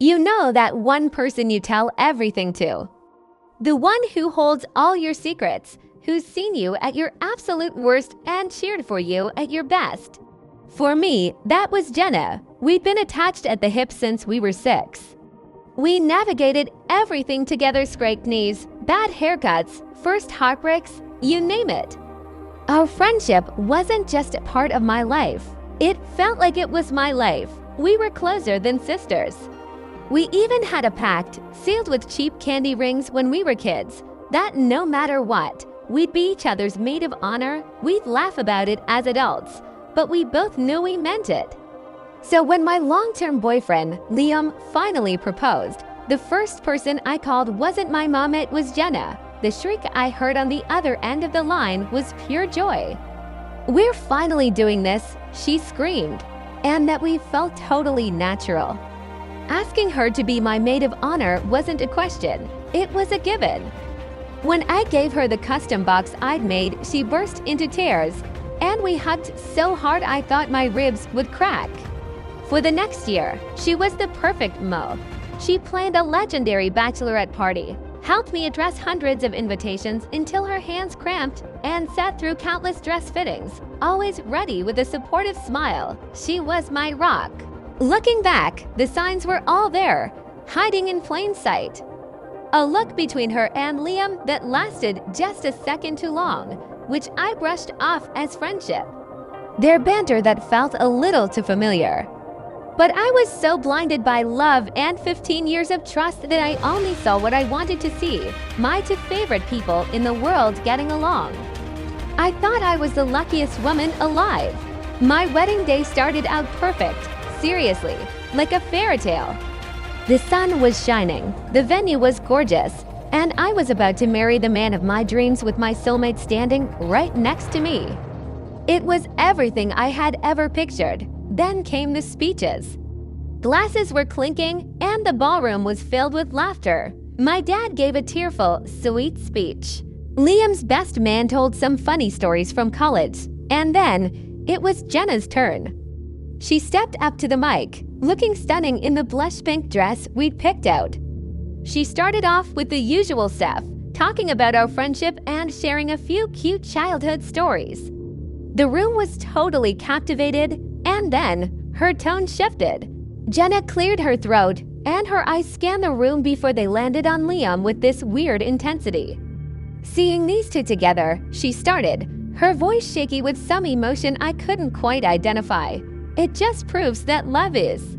You know that one person you tell everything to. The one who holds all your secrets, who's seen you at your absolute worst and cheered for you at your best. For me, that was Jenna. We'd been attached at the hip since we were 6. We navigated everything together: scraped knees, bad haircuts, first heartbreaks, you name it. Our friendship wasn't just a part of my life. It felt like it was my life. We were closer than sisters. We even had a pact, sealed with cheap candy rings when we were kids, that no matter what, we'd be each other's maid of honor. We'd laugh about it as adults, but we both knew we meant it. So when my long-term boyfriend, Liam, finally proposed, the first person I called wasn't my mom, it was Jenna. The shriek I heard on the other end of the line was pure joy. "We're finally doing this," she screamed, and that we felt totally natural. Asking her to be my maid of honor wasn't a question, it was a given. When I gave her the custom box I'd made, she burst into tears, and we hugged so hard I thought my ribs would crack. For the next year, she was the perfect mo. She planned a legendary bachelorette party, helped me address hundreds of invitations until her hands cramped, and sat through countless dress fittings, always ready with a supportive smile. She was my rock. Looking back, the signs were all there, hiding in plain sight. A look between her and Liam that lasted just a second too long, which I brushed off as friendship. Their banter that felt a little too familiar. But I was so blinded by love and 15 years of trust that I only saw what I wanted to see, my two favorite people in the world getting along. I thought I was the luckiest woman alive. My wedding day started out perfect, seriously, like a fairy tale. The sun was shining, the venue was gorgeous, and I was about to marry the man of my dreams with my soulmate standing right next to me. It was everything I had ever pictured. Then came the speeches. Glasses were clinking, and the ballroom was filled with laughter. My dad gave a tearful, sweet speech. Liam's best man told some funny stories from college, and then it was Jenna's turn. She stepped up to the mic, looking stunning in the blush pink dress we'd picked out. She started off with the usual stuff, talking about our friendship and sharing a few cute childhood stories. The room was totally captivated, and then her tone shifted. Jenna cleared her throat, and her eyes scanned the room before they landed on Liam with this weird intensity. Seeing these two together, she started, her voice shaky with some emotion I couldn't quite identify. It just proves that love is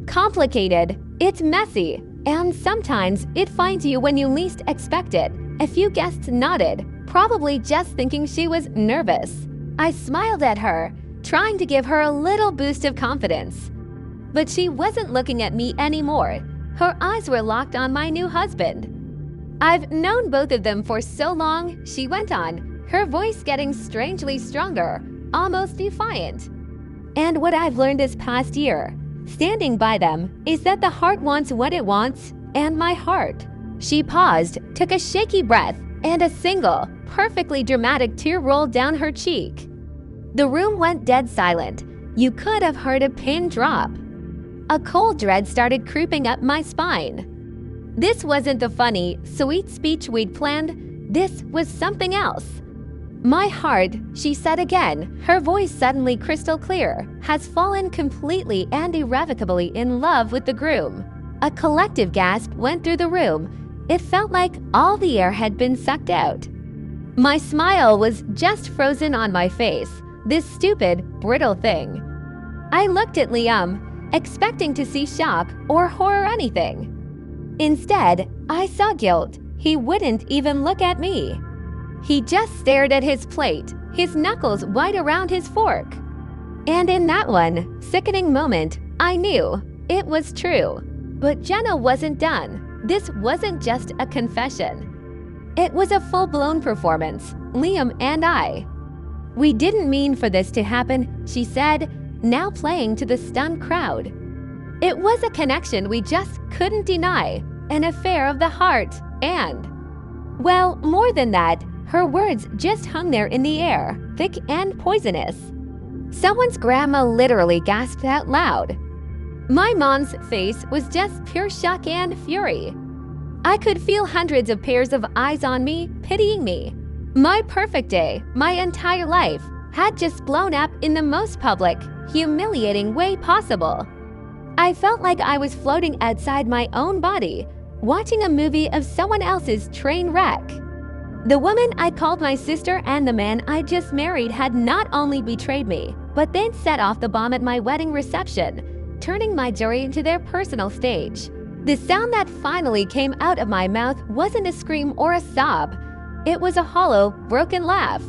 complicated, it's messy, and sometimes it finds you when you least expect it. A few guests nodded, probably just thinking she was nervous. I smiled at her, trying to give her a little boost of confidence. But she wasn't looking at me anymore. Her eyes were locked on my new husband. "I've known both of them for so long," she went on, her voice getting strangely stronger, almost defiant. "And what I've learned this past year, standing by them, is that the heart wants what it wants, and my heart." She paused, took a shaky breath, and a single, perfectly dramatic tear rolled down her cheek. The room went dead silent. You could have heard a pin drop. A cold dread started creeping up my spine. This wasn't the funny, sweet speech we'd planned. This was something else. "My heart," she said again, her voice suddenly crystal clear, "has fallen completely and irrevocably in love with the groom." A collective gasp went through the room. It felt like all the air had been sucked out. My smile was just frozen on my face. This stupid, brittle thing. I looked at Liam, expecting to see shock or horror, anything. Instead, I saw guilt. He wouldn't even look at me. He just stared at his plate, his knuckles white around his fork. And in that one sickening moment, I knew it was true. But Jenna wasn't done. This wasn't just a confession. It was a full-blown performance, Liam and I. "We didn't mean for this to happen," she said, now playing to the stunned crowd. It was a connection we just couldn't deny, an affair of the heart, and, well, more than that, her words just hung there in the air, thick and poisonous. Someone's grandma literally gasped out loud. My mom's face was just pure shock and fury. I could feel hundreds of pairs of eyes on me, pitying me. My perfect day, my entire life, had just blown up in the most public, humiliating way possible. I felt like I was floating outside my own body, watching a movie of someone else's train wreck. The woman I called my sister and the man I just married had not only betrayed me, but then set off the bomb at my wedding reception, turning my joy into their personal stage. The sound that finally came out of my mouth wasn't a scream or a sob. It was a hollow, broken laugh.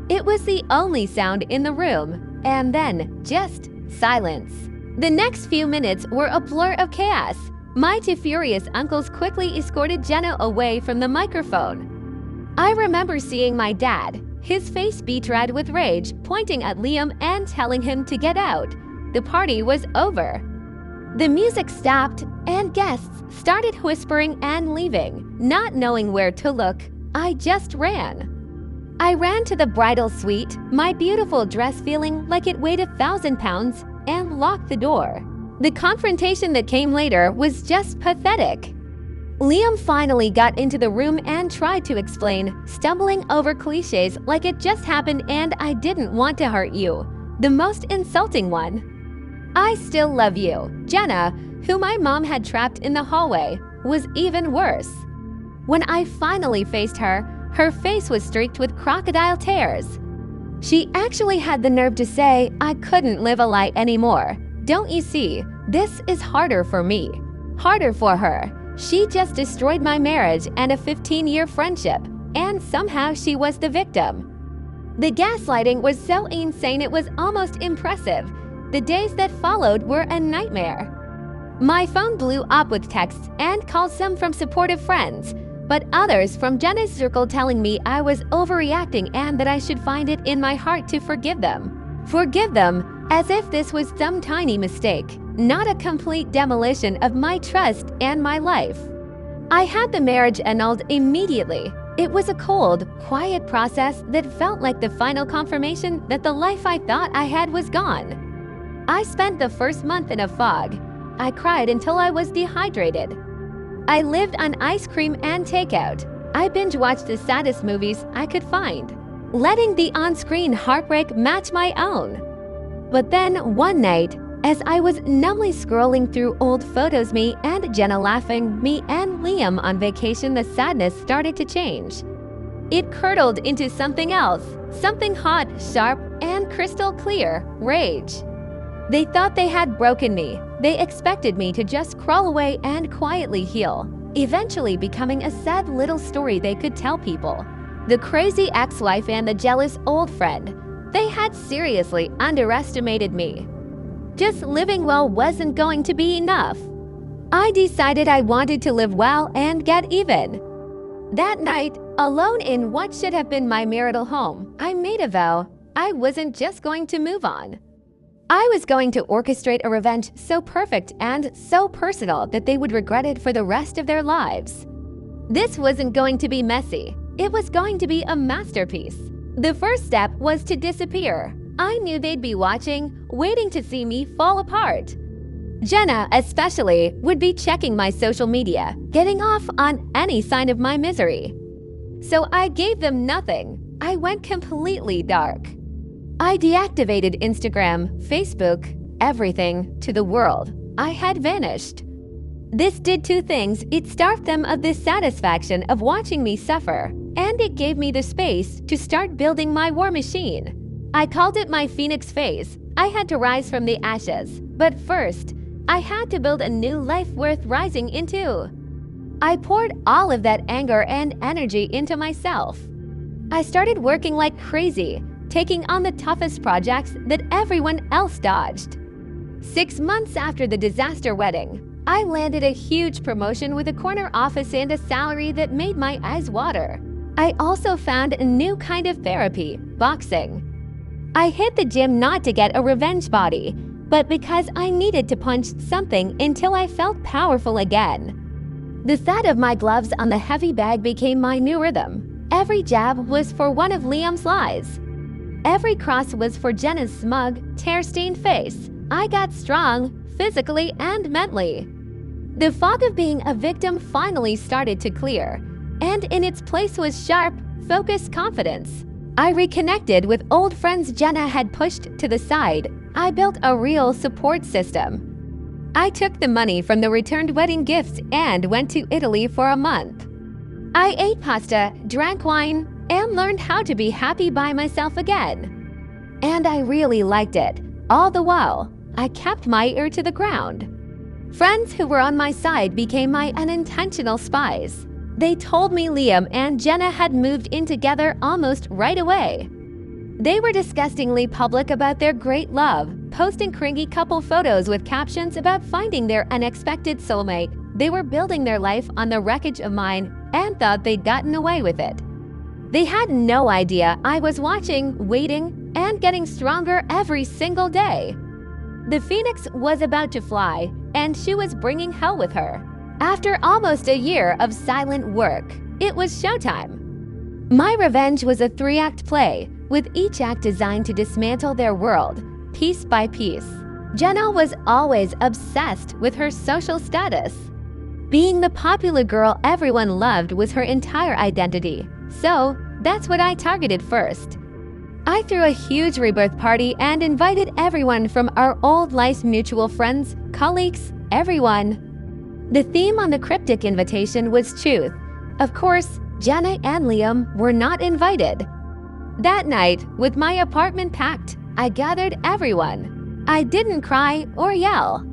It was the only sound in the room, and then just silence. The next few minutes were a blur of chaos. My two furious uncles quickly escorted Jenna away from the microphone. I remember seeing my dad, his face beet red with rage, pointing at Liam and telling him to get out. The party was over. The music stopped, and guests started whispering and leaving. Not knowing where to look, I just ran. I ran to the bridal suite, my beautiful dress feeling like it weighed 1,000 pounds, and locked the door. The confrontation that came later was just pathetic. Liam finally got into the room and tried to explain, stumbling over cliches like it just happened and I didn't want to hurt you. The most insulting one. I still love you. Jenna, who my mom had trapped in the hallway, was even worse. When I finally faced her, her face was streaked with crocodile tears. She actually had the nerve to say I couldn't live a lie anymore. Don't you see, this is harder for me. Harder for her. She just destroyed my marriage and a 15-year friendship, and somehow she was the victim. The gaslighting was so insane it was almost impressive. The days that followed were a nightmare. My phone blew up with texts and calls, some from supportive friends, but others from Jenna's circle telling me I was overreacting and that I should find it in my heart to forgive them. Forgive them, as if this was some tiny mistake, not a complete demolition of my trust and my life. I had the marriage annulled immediately. It was a cold, quiet process that felt like the final confirmation that the life I thought I had was gone. I spent the first month in a fog. I cried until I was dehydrated. I lived on ice cream and takeout. I binge-watched the saddest movies I could find, letting the on-screen heartbreak match my own. But then one night, as I was numbly scrolling through old photos, me and Jenna laughing, me and Liam on vacation, the sadness started to change. It curdled into something else, something hot, sharp, and crystal clear, rage. They thought they had broken me. They expected me to just crawl away and quietly heal, eventually becoming a sad little story they could tell people. The crazy ex-wife and the jealous old friend, they had seriously underestimated me. Just living well wasn't going to be enough. I decided I wanted to live well and get even. That night, alone in what should have been my marital home, I made a vow I wasn't just going to move on. I was going to orchestrate a revenge so perfect and so personal that they would regret it for the rest of their lives. This wasn't going to be messy. It was going to be a masterpiece. The first step was to disappear. I knew they'd be watching, waiting to see me fall apart. Jenna, especially, would be checking my social media, getting off on any sign of my misery. So I gave them nothing. I went completely dark. I deactivated Instagram, Facebook, everything to the world. I had vanished. This did two things. It starved them of the satisfaction of watching me suffer, and it gave me the space to start building my war machine. I called it my phoenix phase. I had to rise from the ashes. But first, I had to build a new life worth rising into. I poured all of that anger and energy into myself. I started working like crazy, taking on the toughest projects that everyone else dodged. 6 months after the disaster wedding, I landed a huge promotion with a corner office and a salary that made my eyes water. I also found a new kind of therapy, boxing. I hit the gym not to get a revenge body, but because I needed to punch something until I felt powerful again. The thud of my gloves on the heavy bag became my new rhythm. Every jab was for one of Liam's lies. Every cross was for Jenna's smug, tear-stained face. I got strong, physically and mentally. The fog of being a victim finally started to clear, and in its place was sharp, focused confidence. I reconnected with old friends Jenna had pushed to the side. I built a real support system. I took the money from the returned wedding gifts and went to Italy for a month. I ate pasta, drank wine, and learned how to be happy by myself again. And I really liked it. All the while, I kept my ear to the ground. Friends who were on my side became my unintentional spies. They told me Liam and Jenna had moved in together almost right away. They were disgustingly public about their great love, posting cringy couple photos with captions about finding their unexpected soulmate. They were building their life on the wreckage of mine and thought they'd gotten away with it. They had no idea I was watching, waiting, and getting stronger every single day. The phoenix was about to fly, and she was bringing hell with her. After almost a year of silent work, it was showtime. My revenge was a 3-act play, with each act designed to dismantle their world, piece by piece. Jenna was always obsessed with her social status. Being the popular girl everyone loved was her entire identity, so that's what I targeted first. I threw a huge rebirth party and invited everyone from our old life's mutual friends, colleagues, everyone. The theme on the cryptic invitation was truth. Of course, Jenna and Liam were not invited. That night, with my apartment packed, I gathered everyone. I didn't cry or yell.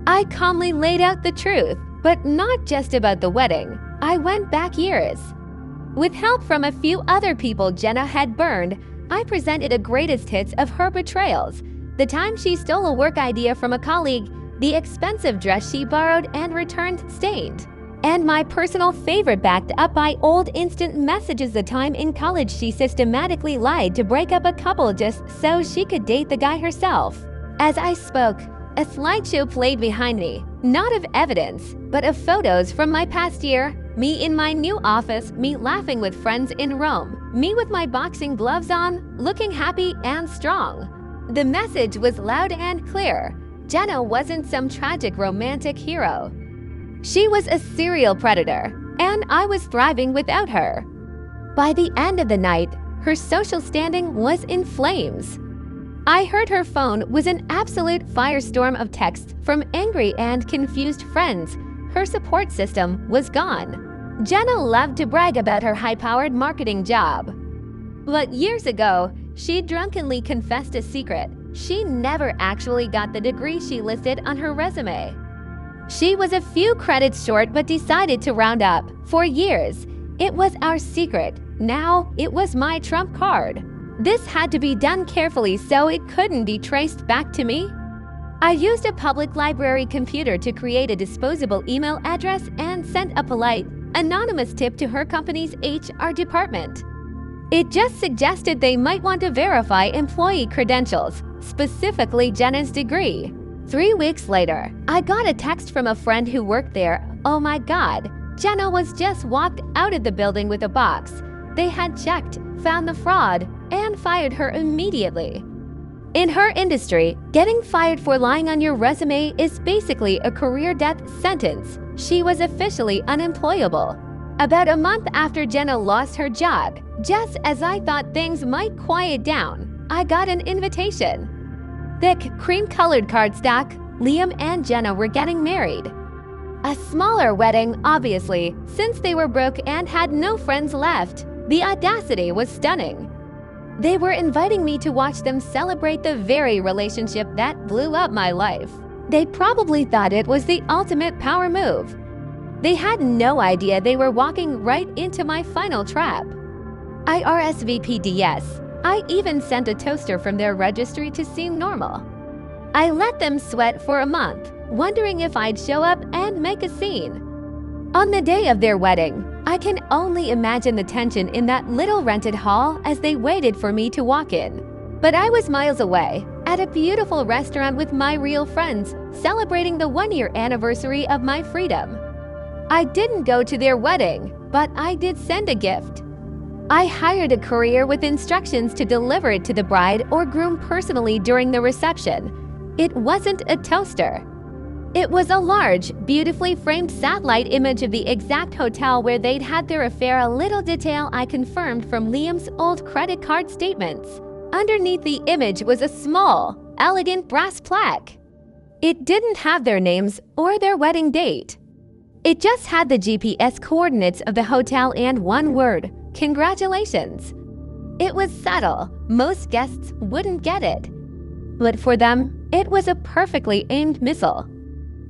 I calmly laid out the truth, but not just about the wedding. I went back years. With help from a few other people Jenna had burned, I presented a greatest hits of her betrayals. The time she stole a work idea from a colleague, the expensive dress she borrowed and returned stained, and my personal favorite backed up by old instant messages. The time in college she systematically lied to break up a couple just so she could date the guy herself. As I spoke, a slideshow played behind me, not of evidence, but of photos from my past year. Me in my new office, me laughing with friends in Rome, me with my boxing gloves on, looking happy and strong. The message was loud and clear. Jenna wasn't some tragic romantic hero. She was a serial predator, and I was thriving without her. By the end of the night, her social standing was in flames. I heard her phone was an absolute firestorm of texts from angry and confused friends. Her support system was gone. Jenna loved to brag about her high-powered marketing job. But years ago, she drunkenly confessed a secret. She never actually got the degree she listed on her resume. She was a few credits short but decided to round up. For years, it was our secret. Now, it was my trump card. This had to be done carefully so it couldn't be traced back to me. I used a public library computer to create a disposable email address and sent a polite, anonymous tip to her company's HR department. It just suggested they might want to verify employee credentials, specifically Jenna's degree. 3 weeks later, I got a text from a friend who worked there. Oh my God, Jenna was just walked out of the building with a box. They had checked, found the fraud, and fired her immediately. In her industry, getting fired for lying on your resume is basically a career death sentence. She was officially unemployable. About a month after Jenna lost her job, just as I thought things might quiet down, I got an invitation. Thick, cream-colored cardstock, Liam and Jenna were getting married. A smaller wedding, obviously, since they were broke and had no friends left. The audacity was stunning. They were inviting me to watch them celebrate the very relationship that blew up my life. They probably thought it was the ultimate power move. They had no idea they were walking right into my final trap. I RSVP'd yes. I even sent a toaster from their registry to seem normal. I let them sweat for a month, wondering if I'd show up and make a scene. On the day of their wedding, I can only imagine the tension in that little rented hall as they waited for me to walk in. But I was miles away, at a beautiful restaurant with my real friends, celebrating the 1-year anniversary of my freedom. I didn't go to their wedding, but I did send a gift. I hired a courier with instructions to deliver it to the bride or groom personally during the reception. It wasn't a toaster. It was a large, beautifully framed satellite image of the exact hotel where they'd had their affair, a little detail I confirmed from Liam's old credit card statements. Underneath the image was a small, elegant brass plaque. It didn't have their names or their wedding date. It just had the GPS coordinates of the hotel and one word: congratulations. It was subtle. Most guests wouldn't get it. But for them, it was a perfectly aimed missile.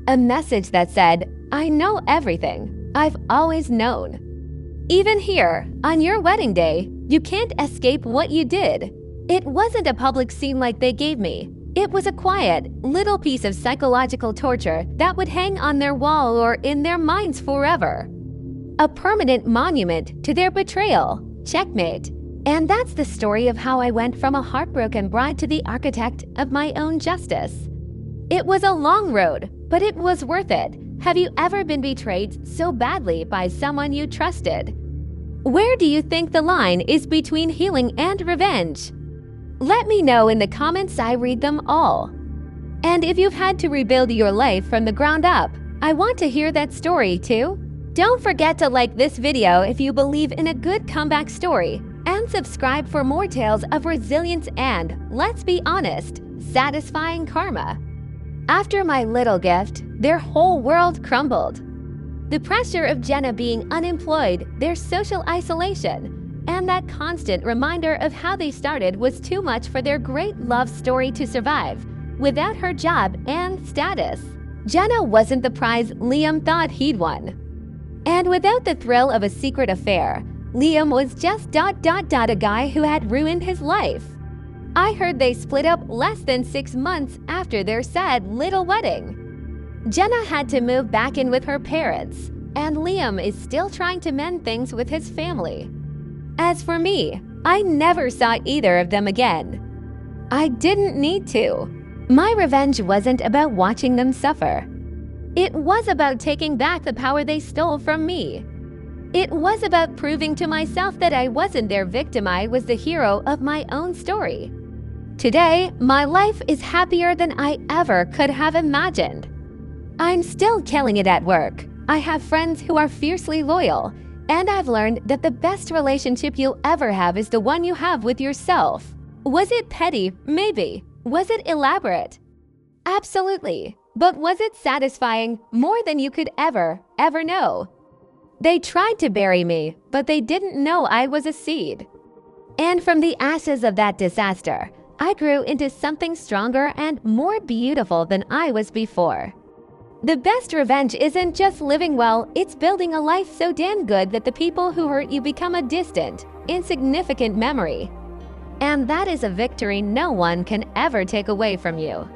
A message that said, I know everything I've always known. Even here, on your wedding day, you can't escape what you did. It wasn't a public scene like they gave me. It was a quiet, little piece of psychological torture that would hang on their wall or in their minds forever. A permanent monument to their betrayal. Checkmate. And that's the story of how I went from a heartbroken bride to the architect of my own justice. It was a long road, but it was worth it. Have you ever been betrayed so badly by someone you trusted? Where do you think the line is between healing and revenge? Let me know in the comments. I read them all. And if you've had to rebuild your life from the ground up, I want to hear that story too. Don't forget to like this video if you believe in a good comeback story, and subscribe for more tales of resilience and, let's be honest, satisfying karma. After my little gift, their whole world crumbled. The pressure of Jenna being unemployed, their social isolation, and that constant reminder of how they started was too much for their great love story to survive without her job and status. Jenna wasn't the prize Liam thought he'd won. And without the thrill of a secret affair, Liam was just ... a guy who had ruined his life. I heard they split up less than 6 months after their sad little wedding. Jenna had to move back in with her parents, and Liam is still trying to mend things with his family. As for me, I never saw either of them again. I didn't need to. My revenge wasn't about watching them suffer. It was about taking back the power they stole from me. It was about proving to myself that I wasn't their victim. I was the hero of my own story. Today, my life is happier than I ever could have imagined. I'm still killing it at work. I have friends who are fiercely loyal, and I've learned that the best relationship you'll ever have is the one you have with yourself. Was it petty? Maybe. Was it elaborate? Absolutely. But was it satisfying? More than you could ever know. They tried to bury me, but they didn't know I was a seed. And from the ashes of that disaster, I grew into something stronger and more beautiful than I was before. The best revenge isn't just living well, it's building a life so damn good that the people who hurt you become a distant, insignificant memory. And that is a victory no one can ever take away from you.